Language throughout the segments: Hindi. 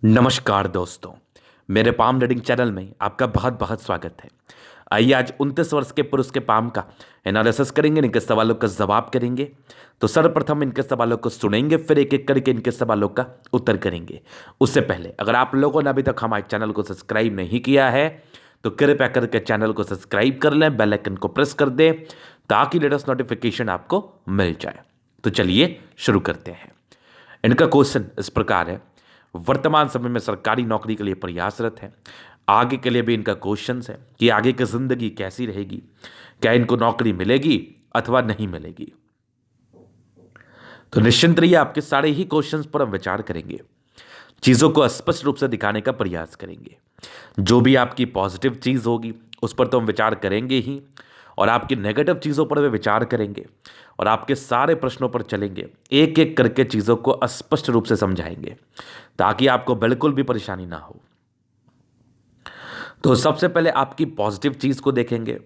नमस्कार दोस्तों। मेरे पाम रीडिंग चैनल में आपका बहुत बहुत स्वागत है। आइए आज 29 वर्ष के पुरुष के पाम का एनालिसिस करेंगे, इनके सवालों का जवाब करेंगे। तो सर्वप्रथम इनके सवालों को सुनेंगे, फिर एक एक करके इनके सवालों का उत्तर करेंगे। उससे पहले अगर आप लोगों ने अभी तक हमारे चैनल को सब्सक्राइब नहीं किया है तो कृपया करके चैनल को सब्सक्राइब कर लें, बेल आइकन को प्रेस कर दें ताकि लेटेस्ट नोटिफिकेशन आपको मिल जाए। तो चलिए शुरू करते हैं। इनका क्वेश्चन इस प्रकार है, वर्तमान समय में सरकारी नौकरी के लिए प्रयासरत है। आगे के लिए भी इनका क्वेश्चन है कि आगे की जिंदगी कैसी रहेगी, क्या इनको नौकरी मिलेगी अथवा नहीं मिलेगी। तो निश्चिंत रहिए, आपके सारे ही क्वेश्चंस पर हम विचार करेंगे, चीजों को स्पष्ट रूप से दिखाने का प्रयास करेंगे। जो भी आपकी पॉजिटिव चीज होगी उस पर तो हम विचार करेंगे ही, और आपकी नेगेटिव चीजों पर भी विचार करेंगे, और आपके सारे प्रश्नों पर चलेंगे, एक एक करके चीजों को स्पष्ट रूप से समझाएंगे ताकि आपको बिल्कुल भी परेशानी ना हो। तो सबसे पहले आपकी पॉजिटिव चीज को देखेंगे,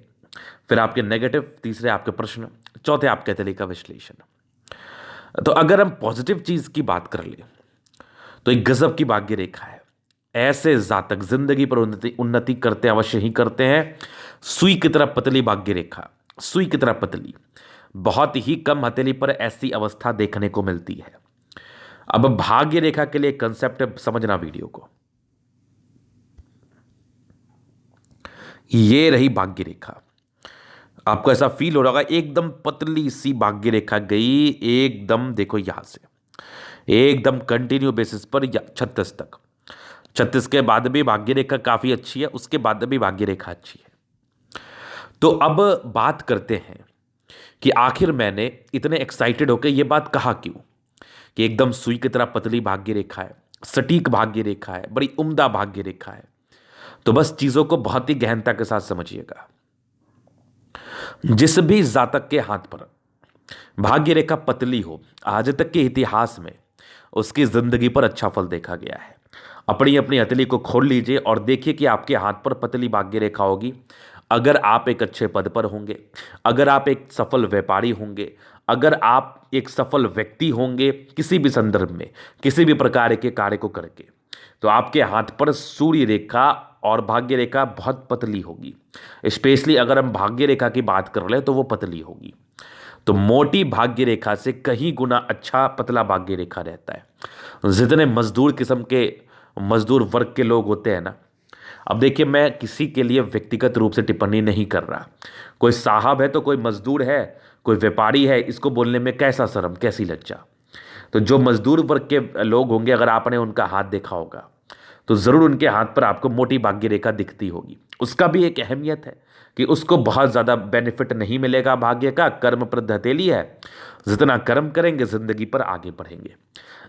फिर आपके नेगेटिव, तीसरे आपके प्रश्न, चौथे आपके तरीके का विश्लेषण। तो अगर हम पॉजिटिव चीज की बात कर ले तो एक गजब की भाग्य रेखा है। ऐसे जातक जिंदगी पर उन्नति उन्नति करते अवश्य ही करते हैं। सुई की तरह पतली भाग्य रेखा, सुई की तरह पतली, बहुत ही कम हथेली पर ऐसी अवस्था देखने को मिलती है। अब भाग्य रेखा के लिए कंसेप्ट समझना वीडियो को। ये रही भाग्य रेखा, आपको ऐसा फील हो रहा होगा एकदम पतली सी भाग्य रेखा गई, एकदम देखो यहां से एकदम कंटिन्यू बेसिस पर 36 तक। 36 के बाद भी भाग्य रेखा काफी अच्छी है, उसके बाद भी भाग्य रेखा अच्छी है। तो अब बात करते हैं कि आखिर मैंने इतने एक्साइटेड होकर यह बात कहा क्यों कि एकदम सुई की तरह पतली भाग्य रेखा है, सटीक भाग्य रेखा है, बड़ी उम्दा भाग्य रेखा है। तो बस चीजों को बहुत ही गहनता के साथ समझिएगा। जिस भी जातक के हाथ पर भाग्य रेखा पतली हो, आज तक के इतिहास में उसकी जिंदगी पर अच्छा फल देखा गया है। अपनी अपनी हथेली को खोल लीजिए और देखिए कि आपके हाथ पर पतली भाग्य रेखा होगी। अगर आप एक अच्छे पद पर होंगे, अगर आप एक सफल व्यापारी होंगे, अगर आप एक सफल व्यक्ति होंगे किसी भी संदर्भ में, किसी भी प्रकार के कार्य को करके, तो आपके हाथ पर सूर्य रेखा और भाग्य रेखा बहुत पतली होगी। स्पेशली अगर हम भाग्य रेखा की बात कर ले तो वो पतली होगी। तो मोटी भाग्य रेखा से कहीं गुना अच्छा पतला भाग्य रेखा रहता है। जितने मजदूर किस्म के मजदूर वर्ग के लोग होते हैं ना, अब देखिए मैं किसी के लिए व्यक्तिगत रूप से टिप्पणी नहीं कर रहा। कोई साहब है तो कोई मजदूर है, कोई व्यापारी है, इसको बोलने में कैसा शर्म, कैसी लज्जा। तो जो मजदूर वर्ग के लोग होंगे, अगर आपने उनका हाथ देखा होगा तो जरूर उनके हाथ पर आपको मोटी भाग्य रेखा दिखती होगी। उसका भी एक अहमियत है कि उसको बहुत ज़्यादा बेनिफिट नहीं मिलेगा भाग्य का, कर्मप्रद हथेली है, जितना कर्म करेंगे जिंदगी पर आगे बढ़ेंगे।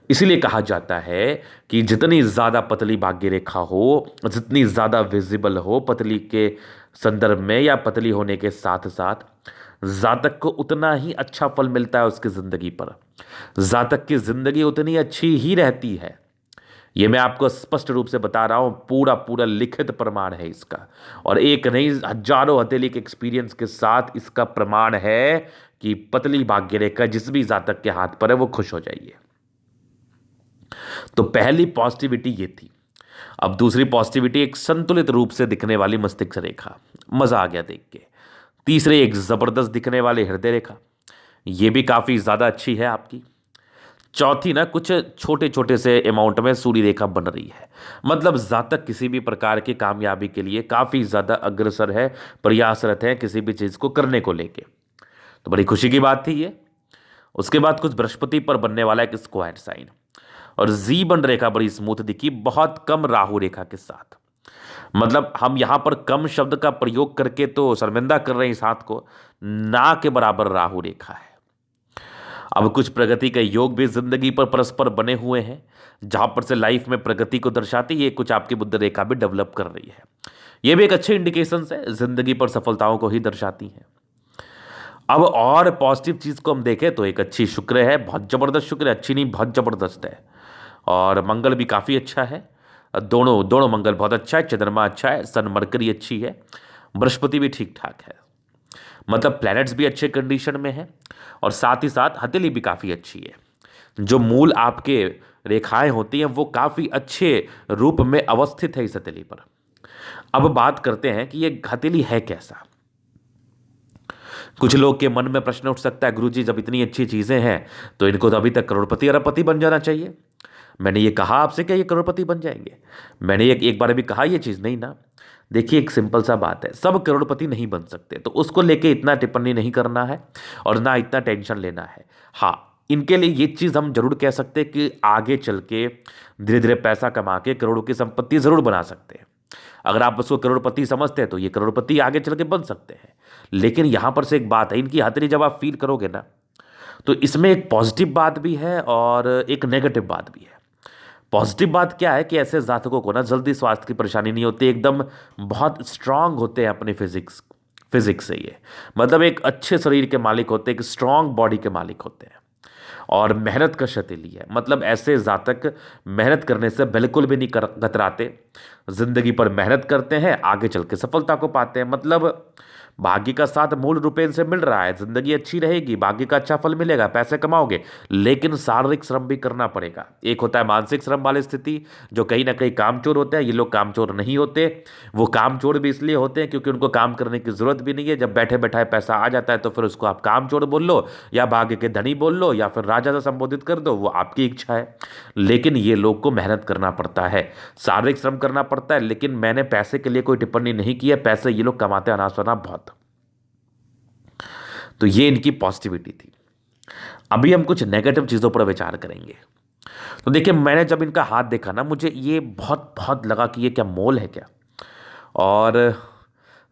इसलिए कहा जाता है कि जितनी ज़्यादा पतली भाग्य रेखा हो, जितनी ज़्यादा विजिबल हो पतली के संदर्भ में या पतली होने के साथ साथ, जातक को उतना ही अच्छा फल मिलता है उसकी ज़िंदगी पर। जातक की ज़िंदगी उतनी अच्छी ही रहती है। ये मैं आपको स्पष्ट रूप से बता रहा हूं, पूरा पूरा लिखित प्रमाण है इसका, और एक नहीं हजारों हथेली के एक्सपीरियंस के साथ इसका प्रमाण है कि पतली भाग्य रेखा जिस भी जातक के हाथ पर है वो खुश हो जाइए। तो पहली पॉजिटिविटी ये थी। अब दूसरी पॉजिटिविटी, एक संतुलित रूप से दिखने वाली मस्तिष्क रेखा, मजा आ गया देख के। तीसरे, एक जबरदस्त दिखने वाली हृदय रेखा, ये भी काफी ज्यादा अच्छी है आपकी। चौथी ना, कुछ छोटे छोटे से अमाउंट में सूर्य रेखा बन रही है, मतलब जातक किसी भी प्रकार की कामयाबी के लिए काफी ज्यादा अग्रसर है, प्रयासरत है किसी भी चीज को करने को लेके। तो बड़ी खुशी की बात थी ये। उसके बाद कुछ बृहस्पति पर बनने वाला एक स्क्वायर साइन, और जीवन रेखा बड़ी स्मूथ दिखी, बहुत कम राहु रेखा के साथ। मतलब हम यहां पर कम शब्द का प्रयोग करके तो शर्मिंदा कर रहे हैं इस हाथ को, ना के बराबर राहु रेखा है। अब कुछ प्रगति के योग भी जिंदगी पर परस्पर बने हुए हैं, जहां पर से लाइफ में प्रगति को दर्शाती है, कुछ आपकी बुद्ध रेखा भी डेवलप कर रही है। ये भी एक अच्छे इंडिकेशंस है, जिंदगी पर सफलताओं को ही दर्शाती हैं। अब और पॉजिटिव चीज को हम देखें तो एक अच्छी शुक्र है, बहुत जबरदस्त शुक्र है, अच्छी नहीं बहुत जबरदस्त है। और मंगल भी काफी अच्छा है, दोनों दोनों मंगल बहुत अच्छा है, चंद्रमा अच्छा है, सन मरकरी अच्छी है, बृहस्पति भी ठीक ठाक है। मतलब प्लैनेट्स भी अच्छे कंडीशन में है, और साथ ही साथ हथेली भी काफ़ी अच्छी है। जो मूल आपके रेखाएं होती हैं वो काफ़ी अच्छे रूप में अवस्थित है इस हथेली पर। अब बात करते हैं कि ये हथेली है कैसा। कुछ लोग के मन में प्रश्न उठ सकता है, गुरुजी जब इतनी अच्छी चीजें हैं तो इनको तो अभी तक करोड़पति अरबपति बन जाना चाहिए। मैंने ये कहा आपसे क्या ये करोड़पति बन जाएंगे? मैंने एक बार भी कहा ये चीज़ नहीं ना। देखिए एक सिंपल सा बात है, सब करोड़पति नहीं बन सकते, तो उसको लेके इतना टिप्पणी नहीं करना है और ना इतना टेंशन लेना है। हाँ, इनके लिए ये चीज़ हम जरूर कह सकते हैं कि आगे चल के धीरे धीरे पैसा कमा के करोड़ों की संपत्ति जरूर बना सकते हैं। अगर आप उसको करोड़पति समझते हैं तो ये करोड़पति आगे चल के बन सकते हैं। लेकिन यहां पर से एक बात है, इनकी हथेली जब आप फील करोगे ना तो इसमें एक पॉजिटिव बात भी है और एक नेगेटिव बात भी है। पॉजिटिव बात क्या है कि ऐसे जातकों को ना जल्दी स्वास्थ्य की परेशानी नहीं होती, एकदम बहुत स्ट्रांग होते हैं अपने फिजिक्स से। ये मतलब एक अच्छे शरीर के मालिक होते हैं, एक स्ट्रांग बॉडी के मालिक होते हैं और मेहनत का शतीली है। मतलब ऐसे जातक मेहनत करने से बिल्कुल भी नहीं कतराते, जिंदगी पर मेहनत करते हैं, आगे चल के सफलता को पाते हैं। मतलब भाग्य का साथ मूल रूपेण से मिल रहा है, जिंदगी अच्छी रहेगी, भाग्य का अच्छा फल मिलेगा, पैसे कमाओगे, लेकिन शारीरिक श्रम भी करना पड़ेगा। एक होता है मानसिक श्रम वाली स्थिति, जो कहीं ना कहीं कामचोर होते हैं। ये लोग कामचोर नहीं होते, वो कामचोर भी इसलिए होते हैं क्योंकि उनको काम करने की जरूरत भी नहीं है। जब बैठे बैठाए पैसा आ जाता है तो फिर उसको आप कामचोर बोल लो या भाग्य के धनी बोल लो या फिर राजा से संबोधित कर दो, वो आपकी इच्छा है। लेकिन ये लोग को मेहनत करना पड़ता है, शारीरिक श्रम करना पड़ता है। लेकिन मैंने पैसे के लिए कोई टिप्पणी नहीं की है, पैसे ये लोग कमाते हैं अनाज बहुत। तो ये इनकी पॉजिटिविटी थी। अभी हम कुछ नेगेटिव चीज़ों पर विचार करेंगे। तो देखिए मैंने जब इनका हाथ देखा ना, मुझे ये बहुत बहुत लगा कि ये क्या मोल है क्या। और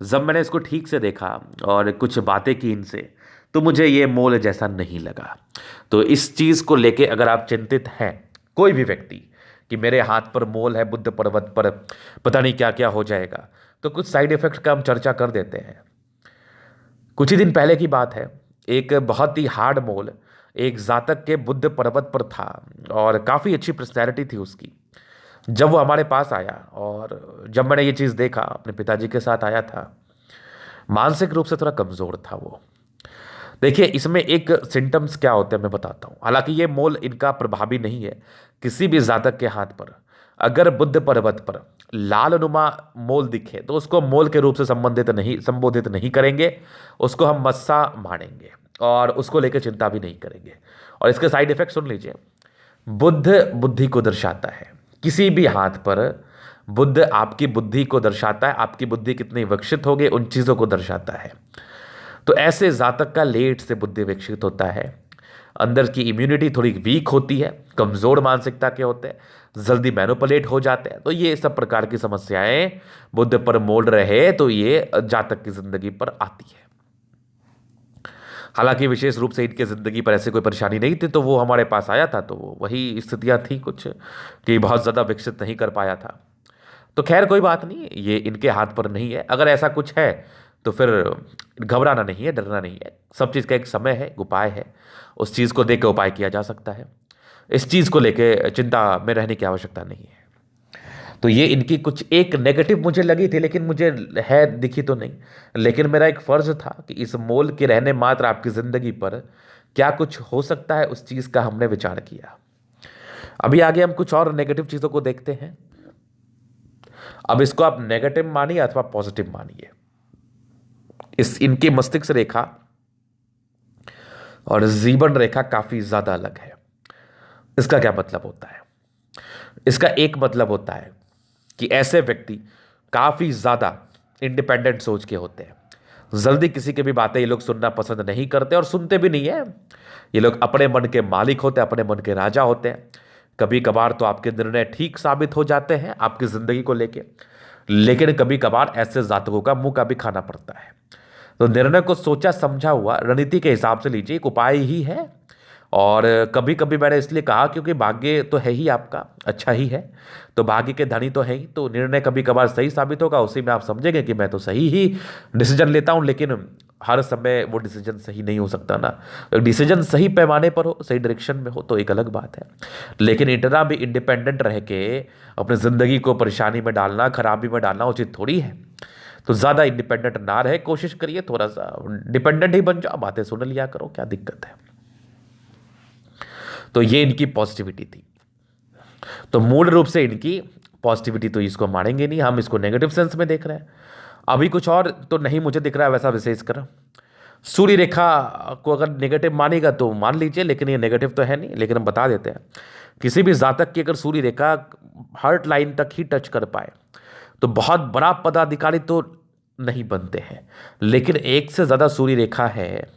जब मैंने इसको ठीक से देखा और कुछ बातें की इनसे, तो मुझे ये मोल जैसा नहीं लगा। तो इस चीज़ को लेके अगर आप चिंतित हैं, कोई भी व्यक्ति, कि मेरे हाथ पर मोल है, बुद्ध पर्वत पर पता नहीं क्या क्या हो जाएगा, तो कुछ साइड इफेक्ट का हम चर्चा कर देते हैं। कुछ ही दिन पहले की बात है, एक बहुत ही हार्ड मोल एक जातक के बुद्ध पर्वत पर था और काफ़ी अच्छी पर्सनैलिटी थी उसकी। जब वो हमारे पास आया और जब मैंने ये चीज़ देखा, अपने पिताजी के साथ आया था, मानसिक रूप से थोड़ा कमज़ोर था वो। देखिए इसमें एक सिम्टम्स क्या होते हैं मैं बताता हूँ। हालांकि ये मोल इनका प्रभावी नहीं है किसी भी जातक के हाथ पर। अगर बुद्ध पर्वत पर लाल नुमा मोल दिखे तो उसको मोल के रूप से संबोधित नहीं करेंगे, उसको हम मस्सा मानेंगे और उसको लेकर चिंता भी नहीं करेंगे। और इसके साइड इफेक्ट सुन लीजिए। बुद्ध बुद्धि को दर्शाता है, किसी भी हाथ पर बुद्ध आपकी बुद्धि को दर्शाता है, आपकी बुद्धि कितनी विकसित होगी उन चीज़ों को दर्शाता है। तो ऐसे जातक का लेट से बुद्धि विकसित होता है, अंदर की इम्यूनिटी थोड़ी वीक होती है, कमज़ोर मानसिकता के होते हैं, जल्दी मैनिपुलेट हो जाते हैं। तो ये सब प्रकार की समस्याएं बुद्ध पर मोड़ रहे तो ये जातक की जिंदगी पर आती है। हालांकि विशेष रूप से इनके ज़िंदगी पर ऐसे कोई परेशानी नहीं थी, तो वो हमारे पास आया था तो वही स्थितियां थी कुछ कि बहुत ज़्यादा विकसित नहीं कर पाया था। तो खैर कोई बात नहीं, ये इनके हाथ पर नहीं है। अगर ऐसा कुछ है तो फिर घबराना नहीं है, डरना नहीं है। सब चीज़ का एक समय है, उपाय है, उस चीज़ को देख के उपाय किया जा सकता है। इस चीज़ को लेके चिंता में रहने की आवश्यकता नहीं है। तो ये इनकी कुछ एक नेगेटिव मुझे लगी थी, लेकिन मुझे है दिखी तो नहीं। लेकिन मेरा एक फ़र्ज था कि इस मोल के रहने मात्र आपकी ज़िंदगी पर क्या कुछ हो सकता है, उस चीज़ का हमने विचार किया। अभी आगे हम कुछ और नेगेटिव चीज़ों को देखते हैं। अब इसको आप नेगेटिव मानिए अथवा पॉजिटिव मानिए, इनकी मस्तिष्क रेखा और जीवन रेखा काफ़ी ज़्यादा अलग है। इसका क्या मतलब होता है? इसका एक मतलब होता है कि ऐसे व्यक्ति काफ़ी ज़्यादा इंडिपेंडेंट सोच के होते हैं। जल्दी किसी की भी बातें ये लोग सुनना पसंद नहीं करते और सुनते भी नहीं है। ये लोग अपने मन के मालिक होते हैं, अपने मन के राजा होते हैं। कभी कभार तो आपके निर्णय ठीक साबित हो जाते हैं आपकी ज़िंदगी को लेके, लेकिन कभी कभार ऐसे जातकों का मुंह का भी खाना पड़ता है। तो निर्णय को सोचा समझा हुआ रणनीति के हिसाब से लीजिए, एक उपाय ही है। और कभी कभी मैंने इसलिए कहा क्योंकि भाग्य तो है ही आपका अच्छा ही है, तो भाग्य के धनी तो है ही, तो निर्णय कभी कभार सही साबित होगा, उसी में आप समझेंगे कि मैं तो सही ही डिसीजन लेता हूं। लेकिन हर समय वो डिसीजन सही नहीं हो सकता ना। डिसीजन सही पैमाने पर हो, सही डायरेक्शन में हो तो एक अलग बात है। लेकिन इतना भी इंडिपेंडेंट रह के अपनी ज़िंदगी को परेशानी में डालना, खराबी में डालना उचित थोड़ी है। तो ज़्यादा इंडिपेंडेंट ना रहे, कोशिश करिए थोड़ा सा डिपेंडेंट ही बन जाओ, बातें सुन लिया करो, क्या दिक्कत है। तो ये इनकी पॉजिटिविटी थी। तो मूल रूप से इनकी पॉजिटिविटी तो इसको मानेंगे नहीं, हम इसको नेगेटिव सेंस में देख रहे हैं। अभी कुछ और तो नहीं मुझे दिख रहा है वैसा विशेष कर। सूर्य रेखा को अगर नेगेटिव मानेगा तो मान लीजिए, लेकिन ये नेगेटिव तो है नहीं। लेकिन हम बता देते हैं, किसी भी जातक की अगर सूर्य रेखा हार्ट लाइन तक ही टच कर पाए तो बहुत बड़ा पदाधिकारी तो नहीं बनते हैं, लेकिन एक से ज़्यादा सूर्य रेखा है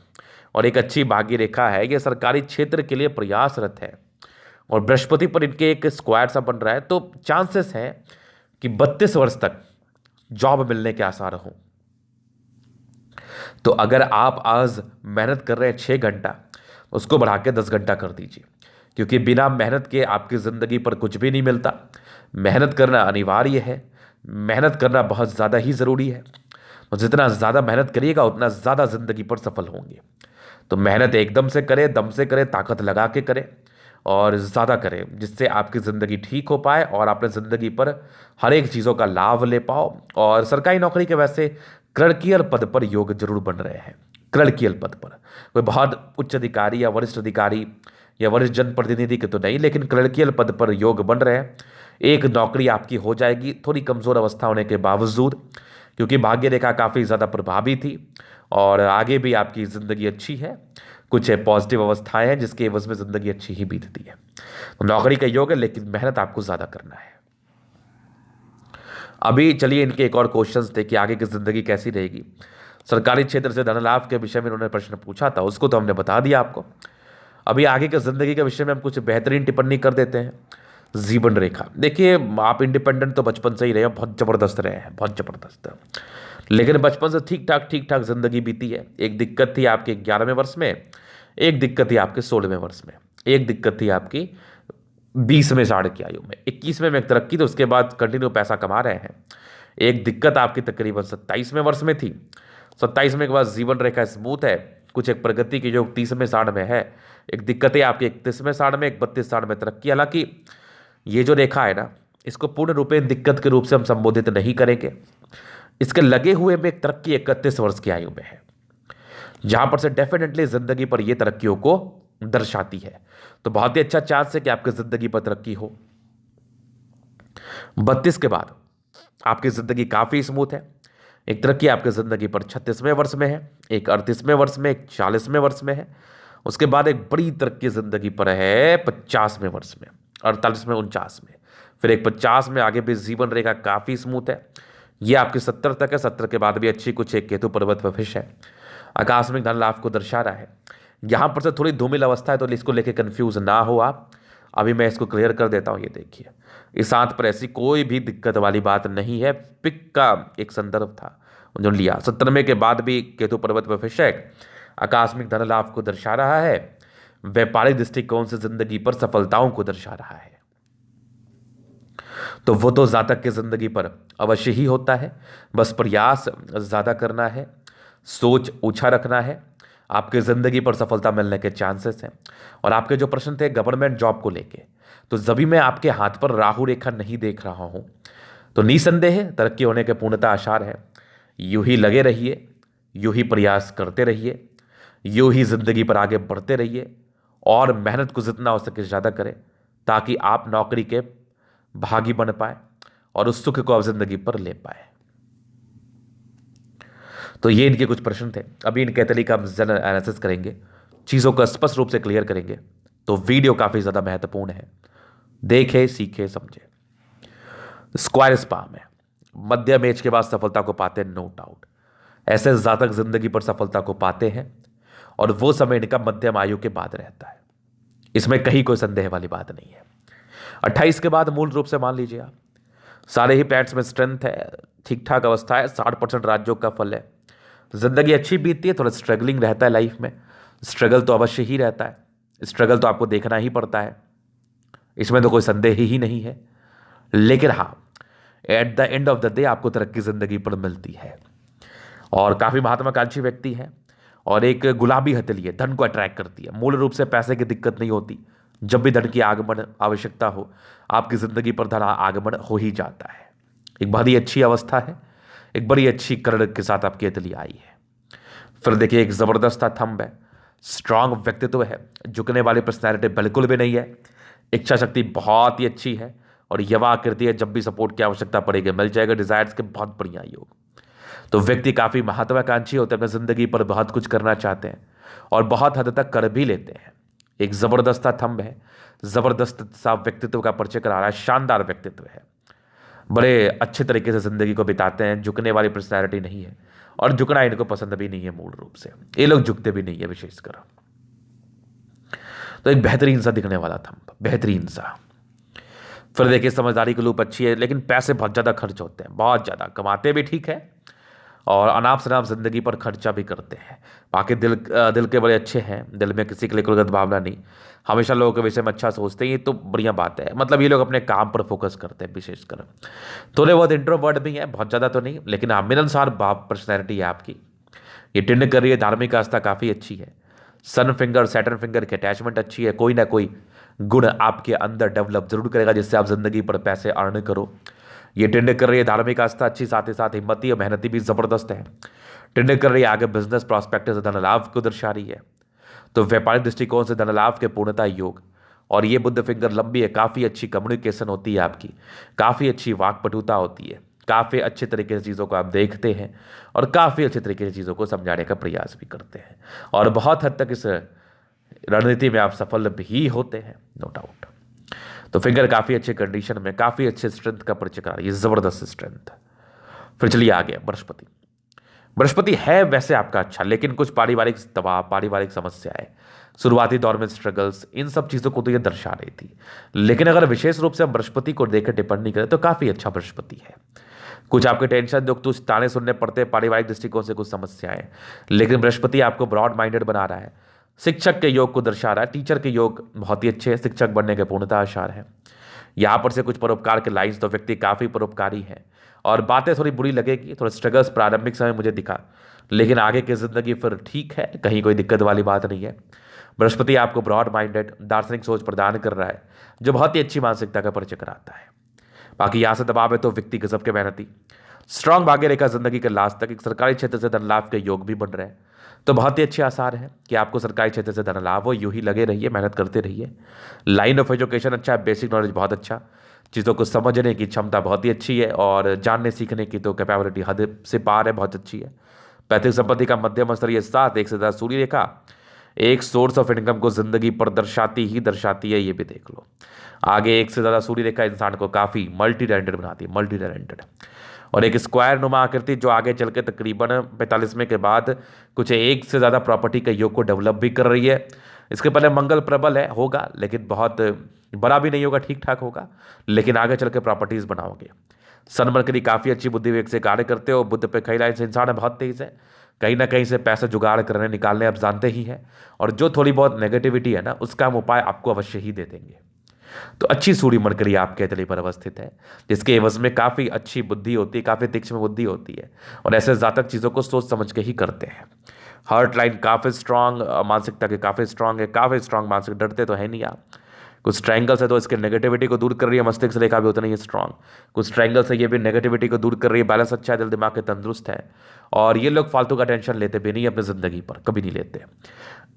और एक अच्छी भाग्य रेखा है, ये सरकारी क्षेत्र के लिए प्रयासरत है और बृहस्पति पर इनके एक स्क्वायर सा बन रहा है, तो चांसेस हैं कि 32 वर्ष तक जॉब मिलने के आसार हों। तो अगर आप आज मेहनत कर रहे हैं 6 घंटा, उसको बढ़ा के 10 घंटा कर दीजिए, क्योंकि बिना मेहनत के आपकी ज़िंदगी पर कुछ भी नहीं मिलता। मेहनत करना अनिवार्य है, मेहनत करना बहुत ज़्यादा ही ज़रूरी है। तो जितना ज़्यादा मेहनत करिएगा उतना ज़्यादा ज़िंदगी पर सफल होंगे। तो मेहनत एकदम से करें, दम से करें, ताकत लगा के करें और ज़्यादा करें, जिससे आपकी ज़िंदगी ठीक हो पाए और अपने ज़िंदगी पर हर एक चीज़ों का लाभ ले पाओ। और सरकारी नौकरी के वैसे क्लर्कियल पद पर योग जरूर बन रहे हैं। क्लर्कियल पद पर कोई बहुत उच्च अधिकारी या वरिष्ठ अधिकारी या वरिष्ठ जनप्रतिनिधि के तो नहीं, लेकिन क्लर्कियल पद पर योग बन रहे हैं। एक नौकरी आपकी हो जाएगी, थोड़ी कमज़ोर अवस्था होने के बावजूद, क्योंकि भाग्य रेखा काफ़ी ज़्यादा प्रभावी थी और आगे भी आपकी ज़िंदगी अच्छी है। कुछ पॉजिटिव अवस्थाएं हैं जिसके एवज में ज़िंदगी अच्छी ही बीतती है। तो नौकरी का योग है, लेकिन मेहनत आपको ज़्यादा करना है। अभी चलिए इनके एक और क्वेश्चंस थे कि आगे की ज़िंदगी कैसी रहेगी। सरकारी क्षेत्र से धन लाभ के विषय में उन्होंने प्रश्न पूछा था, उसको तो हमने बता दिया आपको। अभी आगे के ज़िंदगी के विषय में हम कुछ बेहतरीन टिप्पणी कर देते हैं। जीवन रेखा, देखिए आप इंडिपेंडेंट तो बचपन से ही रहे, बहुत ज़बरदस्त रहे हैं, बहुत ज़बरदस्त। लेकिन बचपन से ठीक ठाक ज़िंदगी बीती है। एक दिक्कत थी आपके 11वें वर्ष में, एक दिक्कत थी आपके 16वें वर्ष में, एक दिक्कत थी आपकी 20वें साढ़ की आयु में, 21वें में एक तरक्की, तो उसके बाद कंटिन्यू पैसा कमा रहे हैं। एक दिक्कत आपकी तकरीबन 27वें वर्ष में थी। 27वें के बाद जीवन रेखा स्मूथ है, कुछ एक प्रगति की जो 30वें साढ़ में है। एक दिक्कत है आपकी 31वें साढ़ में, एक 32 साढ़ में तरक्की। हालांकि ये जो रेखा है ना, इसको पूर्ण रूप में दिक्कत के रूप से हम संबोधित नहीं करेंगे। इसके लगे हुए में एक तरक्की 31 वर्ष की आयु में है, जहां पर से डेफिनेटली जिंदगी पर यह तरक्कियों को दर्शाती है। तो बहुत ही अच्छा चांस है कि आपकी जिंदगी पर तरक्की हो। 32 के बाद आपकी जिंदगी काफी स्मूथ है। एक तरक्की आपकी जिंदगी पर 36वें वर्ष में है, एक 38वें वर्ष में, एक 40वें वर्ष में है। उसके बाद एक बड़ी तरक्की जिंदगी पर है 50वें वर्ष में, 48 में, 49 में, फिर एक 50 में। आगे भी जीवन रेखा काफ़ी स्मूथ है। ये आपके 70 तक है। 70 के बाद भी अच्छी कुछ एक केतु पर्वत पर फिश है, आकस्मिक धन लाभ को दर्शा रहा है। यहाँ पर से थोड़ी धूमिल अवस्था है, तो इसको लेके कंफ्यूज ना हो आप। अभी मैं इसको क्लियर कर देता हूँ। ये देखिए, इस हाथ पर ऐसी कोई भी दिक्कत वाली बात नहीं है। पिक का एक संदर्भ था जो लिया। 97 के बाद भी केतु पर्वत पर फिश है, आकस्मिक धन लाभ को दर्शा रहा है, व्यापारिक दृष्टिकोण से जिंदगी पर सफलताओं को दर्शा रहा है। तो वो तो जातक की जिंदगी पर अवश्य ही होता है, बस प्रयास ज़्यादा करना है, सोच ऊंचा रखना है, आपकी ज़िंदगी पर सफलता मिलने के चांसेस हैं। और आपके जो प्रश्न थे गवर्नमेंट जॉब को लेके, तो जब मैं आपके हाथ पर राहु रेखा नहीं देख रहा हूँ, तो निसंदेह तरक्की होने के पूर्णतः आसार है। यूं ही लगे रहिए, यूं ही प्रयास करते रहिए, यूं ही ज़िंदगी पर आगे बढ़ते रहिए और मेहनत को जितना हो सके ज़्यादा करें, ताकि आप नौकरी के भागी बन पाए और उस सुख को आप जिंदगी पर ले पाए। तो ये इनके कुछ प्रश्न थे। अभी इनके तरीका हम जनरल एनालिसिस करेंगे, चीज़ों को स्पष्ट रूप से क्लियर करेंगे। तो वीडियो काफ़ी ज़्यादा महत्वपूर्ण है, देखे सीखे समझे। स्क्वायर स्पा में मध्यम एज के बाद सफलता को पाते हैं, नो डाउट। ऐसे जातक जिंदगी पर सफलता को पाते हैं और वो समय इनका मध्यम आयु के बाद रहता है, इसमें कहीं कोई संदेह वाली बात नहीं है। 28 के बाद मूल रूप से मान लीजिए आप सारे ही प्लैनेट्स में स्ट्रेंथ है, ठीक ठाक अवस्था है, 60% राजयोग का फल है। जिंदगी अच्छी बीतती है, थोड़ा स्ट्रगलिंग रहता है लाइफ में। स्ट्रगल तो अवश्य ही रहता है, स्ट्रगल तो आपको देखना ही पड़ता है, इसमें तो कोई संदेह ही नहीं है। लेकिन हाँ, at the end of the day आपको तरक्की जिंदगी पर मिलती है। और काफ़ी महात्माकांक्षी व्यक्ति है और एक गुलाबी हथेली है, धन को अट्रैक्ट करती है। मूल रूप से पैसे की दिक्कत नहीं होती, जब भी धन की आगमन आवश्यकता हो आपकी ज़िंदगी पर धन आगमन हो ही जाता है। एक बड़ी अच्छी अवस्था है, एक बड़ी अच्छी करण के साथ आपकी हथेली आई है। फिर देखिए एक ज़बरदस्त थंब है, स्ट्रांग व्यक्तित्व है, झुकने वाली पर्सनैलिटी बिल्कुल भी नहीं है। इच्छा शक्ति बहुत ही अच्छी है और युवा आकृति है, जब भी सपोर्ट की आवश्यकता पड़ेगी मिल जाएगा। डिजायर्स के बहुत बढ़िया योग। तो व्यक्ति काफ़ी महत्वाकांक्षी होते हैं, अपनी ज़िंदगी पर बहुत कुछ करना चाहते हैं और बहुत हद तक कर भी लेते हैं। एक ज़बरदस्त सा थंब है, ज़बरदस्त सा व्यक्तित्व का परिचय करा रहा है, शानदार व्यक्तित्व है, बड़े अच्छे तरीके से ज़िंदगी को बिताते हैं, झुकने वाली पर्सनैलिटी नहीं है और झुकना इनको पसंद भी नहीं है। मूल रूप से ये लोग झुकते भी नहीं है विशेषकर। तो एक बेहतरीन सा दिखने वाला थंब, बेहतरीन सा। फिर देखिए समझदारी की लूप अच्छी है, लेकिन पैसे बहुत ज़्यादा खर्च होते हैं, बहुत ज़्यादा। कमाते भी ठीक है और अनाप शनाप ज़िंदगी पर खर्चा भी करते हैं। बाकी दिल के बड़े अच्छे हैं, दिल में किसी के लिए कोई गलत भावना नहीं, हमेशा लोगों के विषय में अच्छा सोचते हैं। ये तो बढ़िया बात है, मतलब ये लोग अपने काम पर फोकस करते हैं विशेषकर। थोड़े बहुत इंट्रोवर्ट भी हैं, बहुत ज़्यादा तो नहीं, लेकिन हाँ मिलनसार भाव पर्सनैलिटी है आपकी। ये टिंड कर रही है, धार्मिक आस्था काफ़ी अच्छी है। सन फिंगर सैटर्न फिंगर की अटैचमेंट अच्छी है, कोई ना कोई गुण आपके अंदर डेवलप जरूर करेगा जिससे आप जिंदगी पर पैसे अर्न करो। ये टिंड कर रही है, धार्मिक आस्था अच्छी, साथ ही साथ हिम्मती और मेहनती भी जबरदस्त है। टिंड कर रही है, आगे बिजनेस प्रॉस्पेक्ट से धन लाभ को दर्शा रही है। तो व्यापारिक दृष्टिकोण से धन लाभ के पूर्णता योग। और ये बुद्ध फिंगर लंबी है, काफ़ी अच्छी कम्युनिकेशन होती है आपकी, काफ़ी अच्छी वाक्पटुता होती है, काफ़ी अच्छे तरीके से चीज़ों को आप देखते हैं और काफ़ी अच्छे तरीके से चीज़ों को समझाने का प्रयास भी करते हैं और बहुत हद तक इस रणनीति में आप सफल भी होते हैं, नो डाउट। तो फिंगर काफ़ी अच्छे कंडीशन में, काफ़ी अच्छे स्ट्रेंथ का परिचय करा रही है, ज़बरदस्त स्ट्रेंथ। फिर चलिए आगे, बृहस्पति। बृहस्पति है वैसे आपका अच्छा, लेकिन कुछ पारिवारिक दबाव, पारिवारिक समस्याएं, शुरुआती दौर में स्ट्रगल्स, इन सब चीज़ों को तो ये दर्शा रही थी। लेकिन अगर विशेष रूप से हम बृहस्पति को देखकर टिप्पणी करें तो काफ़ी अच्छा बृहस्पति है। कुछ आपके टेंशन दुख कुछ ताने सुनने पड़ते हैं, पारिवारिक दृष्टिकोण से कुछ समस्याएं, लेकिन बृहस्पति आपको ब्रॉड माइंडेड बना रहा है। शिक्षक के योग को दर्शा रहा है, टीचर के योग बहुत ही अच्छे हैं, शिक्षक बनने के पूर्णता आसार है। यहाँ पर से कुछ परोपकार के लाइन्स, तो व्यक्ति काफ़ी परोपकारी है और बातें थोड़ी बुरी लगेगी, थोड़ा स्ट्रगल्स प्रारंभिक समय मुझे दिखा, लेकिन आगे की जिंदगी फिर ठीक है, कहीं कोई दिक्कत वाली बात नहीं है। बृहस्पति आपको ब्रॉड माइंडेड दार्शनिक सोच प्रदान कर रहा है, जो बहुत ही अच्छी मानसिकता का परिचय कराता है। बाकी यहाँ से दबाव है तो व्यक्ति गजब के मेहनती, स्ट्रांग भाग्य रेखा जिंदगी के लास्ट तक। एक सरकारी क्षेत्र से धन लाभ के योग भी बन रहे हैं, तो बहुत ही अच्छे आसार हैं कि आपको सरकारी क्षेत्र से धन लाभ हो। यूं ही लगे रहिए, मेहनत करते रहिए। लाइन ऑफ एजुकेशन अच्छा है, बेसिक नॉलेज बहुत अच्छा, चीज़ों को समझने की क्षमता बहुत ही अच्छी है और जानने सीखने की तो कैपेबिलिटी हद से पार है, बहुत अच्छी है। पैतृक संपत्ति का मध्यम स्तरीय साथ, एक से ज़्यादा सूर्य रेखा एक सोर्स ऑफ इनकम को जिंदगी पर दर्शाती ही दर्शाती है, ये भी देख लो। आगे एक से ज़्यादा सूर्य रेखा इंसान को काफ़ी मल्टी टैलेंटेड बनाती है, मल्टी टैलेंटेड। और एक स्क्वायर नुमा आकृति जो आगे चल के तकरीबन 45वें के बाद कुछ एक से ज़्यादा प्रॉपर्टी के योग को डेवलप भी कर रही है। इसके पहले मंगल प्रबल है, होगा, लेकिन बहुत बड़ा भी नहीं होगा, ठीक ठाक होगा, लेकिन आगे चल के प्रॉपर्टीज़ बनाओगे। सन मरकरी काफ़ी अच्छी बुद्धि विवेक से कार्य करते हो। बुद्ध पे कई लाइन से इंसान है, बहुत तेज है, कहीं ना कहीं से पैसा जुगाड़ करने निकालने आप जानते ही हैं, और जो थोड़ी बहुत नेगेटिविटी है ना, उसका हम उपाय आपको अवश्य ही दे देंगे। तो अच्छी सूर्य मरकरी आपके तले पर अवस्थित है, जिसके एवज में काफ़ी अच्छी बुद्धि होती है, काफ़ी तीक्ष्ण बुद्धि होती है, और ऐसे जातक चीज़ों को सोच समझ के ही करते हैं। हार्ट लाइन काफ़ी स्ट्रांग, मानसिकता के काफ़ी स्ट्रांग है, काफ़ी स्ट्रांग मानसिक, डरते तो है नहीं आप। कुछ ट्रायंगल से तो इसके नेगेटिविटी को दूर कर रही है, मस्तिष्क रेखा भी उतना ही स्ट्रांग। कुछ ट्रायंगल से ये भी नेगेटिविटी को दूर कर रही है, बैलेंस अच्छा है, दिल दिमाग के तंदुरुस्त है, और ये लोग फालतू का टेंशन लेते भी नहीं अपनी ज़िंदगी पर, कभी नहीं लेते।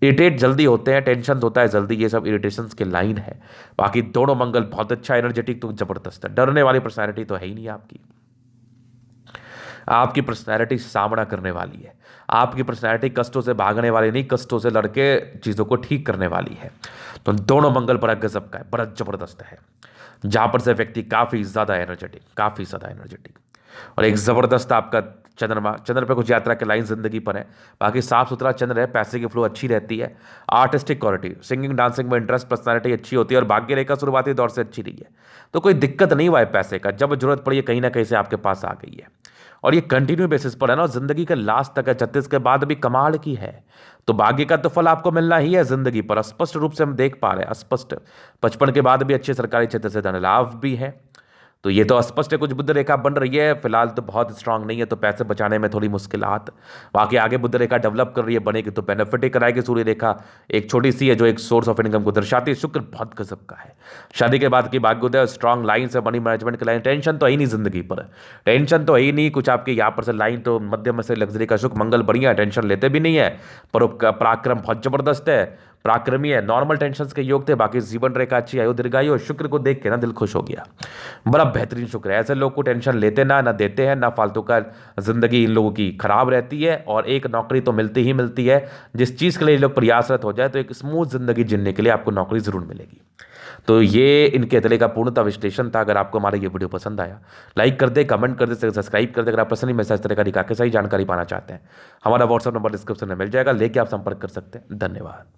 इरिटेट जल्दी होते हैं, टेंशन होता है जल्दी, ये सब इरिटेशंस के लाइन है। बाकी दोनों मंगल बहुत अच्छा, एनर्जेटिक तो जबरदस्त है, डरने वाली पर्सनैलिटी तो है ही नहीं आपकी। आपकी पर्सनैलिटी सामना करने वाली है, आपकी पर्सनैलिटी कष्टों से भागने वाली नहीं, कष्टों से लड़के चीज़ों को ठीक करने वाली है। तो दोनों मंगल पर गजब का है, बड़ा जबरदस्त है, जहाँ पर से व्यक्ति काफ़ी ज़्यादा एनर्जेटिक, काफ़ी ज़्यादा एनर्जेटिक, और एक ज़बरदस्त आपका चंद्रमा, चंद्र पे कुछ यात्रा के लाइन जिंदगी पर है। बाकी साफ सुथरा चंद्र है, पैसे की फ्लो अच्छी रहती है, आर्टिस्टिक क्वालिटी, सिंगिंग डांसिंग में इंटरेस्ट, पर्सनैलिटी अच्छी होती है, और भाग्य रेखा शुरुआती दौर से अच्छी रही है, तो कोई दिक्कत नहीं हुआ है पैसे का, जब जरूरत पड़ी है कहीं ना कहीं से आपके पास आ गई है, और ये कंटिन्यू बेसिस पर है ना, जिंदगी के लास्ट तक है, 36 के बाद भी कमाल की है। तो भाग्य का तो फल आपको मिलना ही है जिंदगी पर, स्पष्ट रूप से हम देख पा रहे हैं, स्पष्ट। 55 के बाद भी अच्छे सरकारी क्षेत्र से धन लाभ भी है, तो ये तो स्पष्ट है कुछ बुद्ध रेखा बन रही है, फिलहाल तो बहुत स्ट्रांग नहीं है, तो पैसे बचाने में थोड़ी मुश्किलात। बाकी आगे बुद्ध रेखा डेवलप कर रही है, बनेगी तो बेनिफिट ही कराएगी। सूर्य रेखा एक छोटी सी है जो एक सोर्स ऑफ इनकम को दर्शाती है। शुक्र बहुत गजब का है। शादी के बाद की भाग्योदय, स्ट्रांग लाइन से, मनी मैनेजमेंट की लाइन। टेंशन तो है ही नहीं जिंदगी पर, टेंशन तो है ही नहीं कुछ। आपके यहाँ पर से लाइन तो मध्यम से लग्जरी का सुख मंगल बढ़िया, टेंशन लेते भी नहीं है। पराक्रम बहुत जबरदस्त है, पराक्रमी है। नॉर्मल टेंशन के योग थे, बाकी जीवन रेखा अच्छी, आयु दीर्घायु। और शुक्र को देख के ना दिल खुश हो गया, बड़ा बेहतरीन शुक्र है। ऐसे लोग को टेंशन लेते ना ना देते हैं ना, फालतू का जिंदगी इन लोगों की खराब रहती है। और एक नौकरी तो मिलती ही मिलती है, जिस चीज़ के लिए लोग प्रयासरत हो जाए तो एक स्मूथ जिंदगी जीने के लिए आपको नौकरी जरूर मिलेगी। तो ये इनके अतले का पूर्णतः विश्लेषण था। अगर आपको हमारा ये वीडियो पसंद आया, लाइक कर दे, कमेंट कर दे, सब्सक्राइब कर दे। अगर आप पर्सनली मेरे साथ इस तरह का रिका के सही जानकारी पाना चाहते हैं, हमारा व्हाट्सअप नंबर डिस्क्रिप्शन में मिल जाएगा, लेके आप संपर्क कर सकते हैं। धन्यवाद।